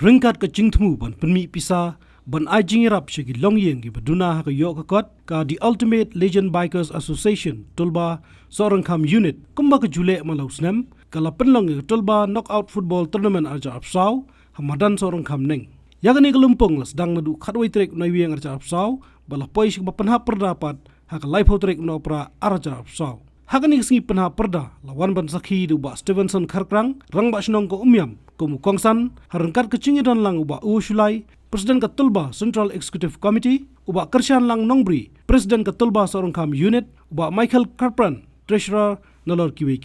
ringkat ke jingtmu ban penmi pisa ban ajing īarap shiki longïing ki baduna ka yok kot ka the Ultimate Legend Bikers Association TULBA Sohryngkham Unit kumba ke jule malau snem kala penlong ke TULBA knockout football tournament arja apsau hamadan Sohryngkham neng yakni ke lympung las dang nadu khatwai trek naiwiang arja apsau bala poi shik bapanha perdapat hak live trek no pra arja apsau hakani singi penha perda lawan ban sakhi du ba Stevenson kharkrang rang ba shnong ko umyam kumu kongsan harengkat kecing dan lang uba usulai Presiden ke TULBA Central Executive Committee uba Kershan lang nongbri Presiden ke TULBA Sohryngkham Unit uba Michael Karpran Treasurer nalor kiwe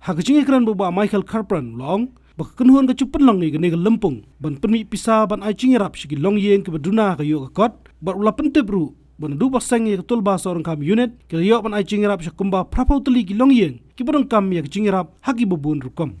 hakecing kran uba Michael Karpran long bak kenhuan ke cupen lang ni ke lympung ban penmi pisa ban ajing īarap shiki longïing ke baduna ke yo kot bar ula pentep ru ban du basang ke TULBA Sohryngkham Unit ke yo ban ajing īarap shakumba prapau teli ki longïing ki bodong kam ya kecing īarap haki bubun rukom.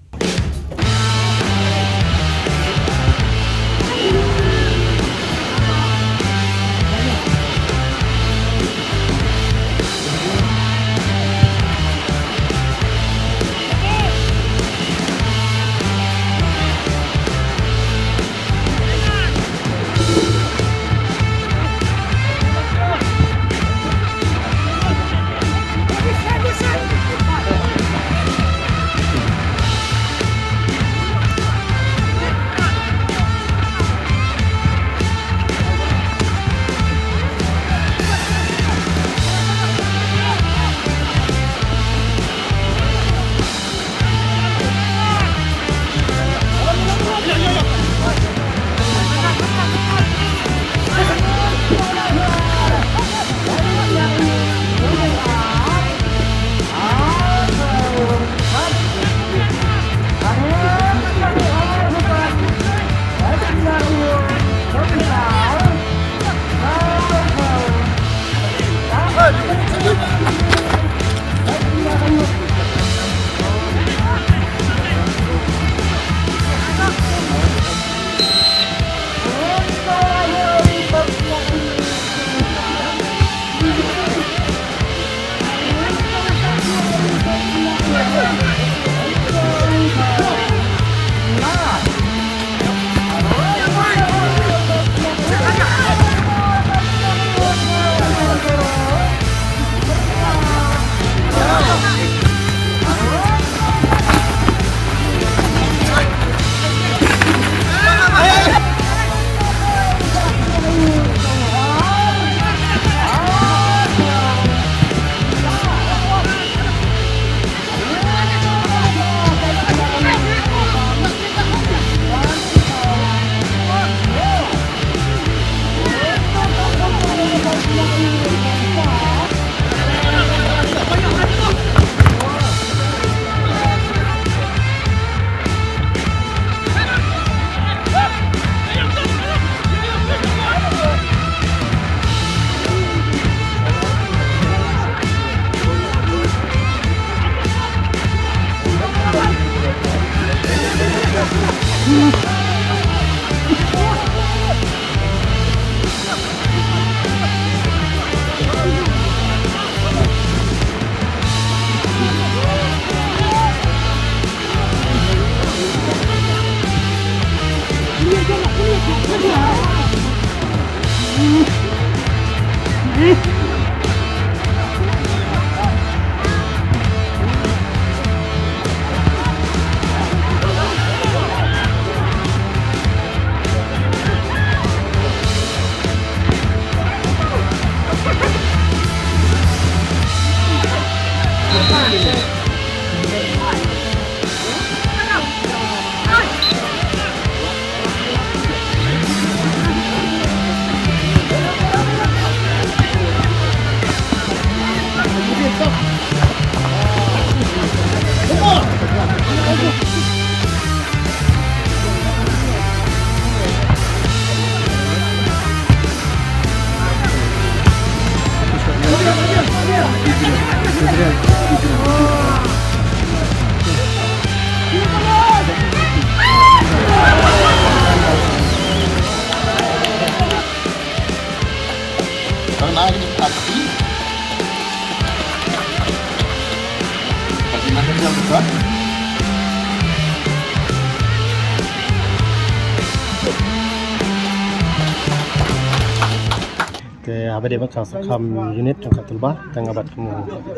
Te habade Sohryngkham Sohryngkham Unit jangka TULBA tangabat kamu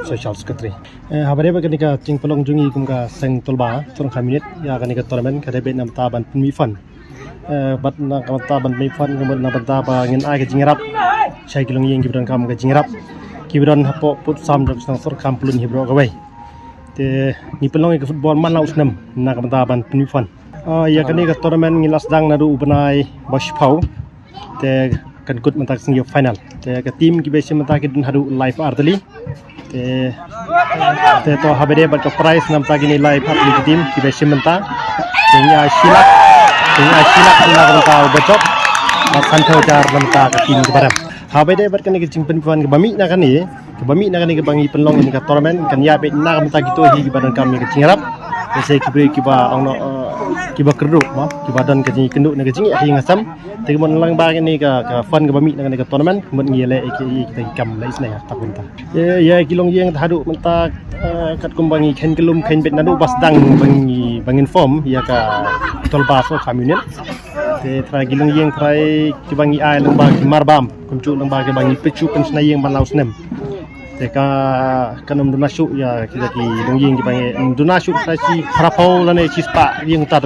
social secretary. Habade kanika cing pelong jungi kumka seng TULBA Sohryngkham Unit ya kanika tournament kada bet nam taban pemifan. Bat na taban pemifan kemudian na taba ngin ai ke jingrap. Syai longïing kibran kam ke jingrap. Kibran hapo put sam jang Sohryngkham pelun hibro kawai. Te ni pelong ke football man lau snem na taban pemifan. Ya kanika tournament ngilas dang nadu ubenai bospau. Te kan kut mentak sing final te ka team ki besi mentak dun hadu live arteli te to habede bat ka prize nam ta gini live arteli team ki besi mentak tinggal silak na ka bacok santo jar nam ta ka team kebaram habede bat kan ki cimpen puan ke bami na kan ni ke bangi penlong ini ka tournament kan ya bet na ka mentak gitu hi badan kami ke cingarap besi ki beri ki ba ongno ki ba kerdu ma ki badan ke jingi kenduk na ke jingi hi ngasam te mon lang ba ni ka fun ke bami na ka tournament mon ngile kita kam lai isna ya takunta ya ki longïing hadu mentak kat kumbangi khen kelum khen bet nadu bas dang bangin form ya ka TULBA Sohryngkham Unit te tra ki longïing trai ki bangi ai lang ba ki marbam kumcu lang ba ki bangi pecu pen snaying ban lau snem te ka kanum dunasuk ya kita ki longïing ki bangi dunasuk sa si prapau lane si spa yang ta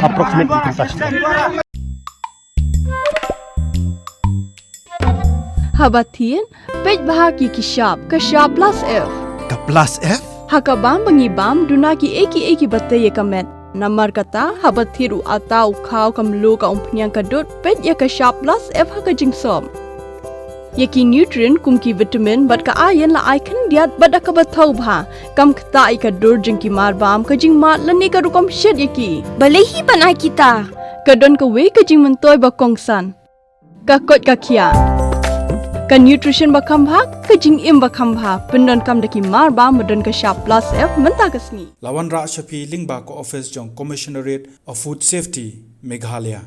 approximate percentage. Habatin, pej bahagi kishab, kashab plus F. Ka plus F? Hakabam bangibam dunaki eki bataye kamet. Namar kata habathiru atau kau kamlu ka umpnyang kadut pej ya kashab plus F haka jingsom. Yaki nutrient kumki vitamin bat ka ayen la aikan diat bat akabatau bha. Kam kata ika dur jingki marbam ka jing mat lani ka rukom shed yaki. Balehi banai kita. Kadon ka we ka jing mentoy bakongsan. Ka kot ka kia. Ka nutrition bakam bha ka jing im bakam bha pendon kam daki marba medon ka sharp plus F menta kasni Lawan Ra Shafi Lingba ko office jong Commissionerate of Food Safety Meghalaya.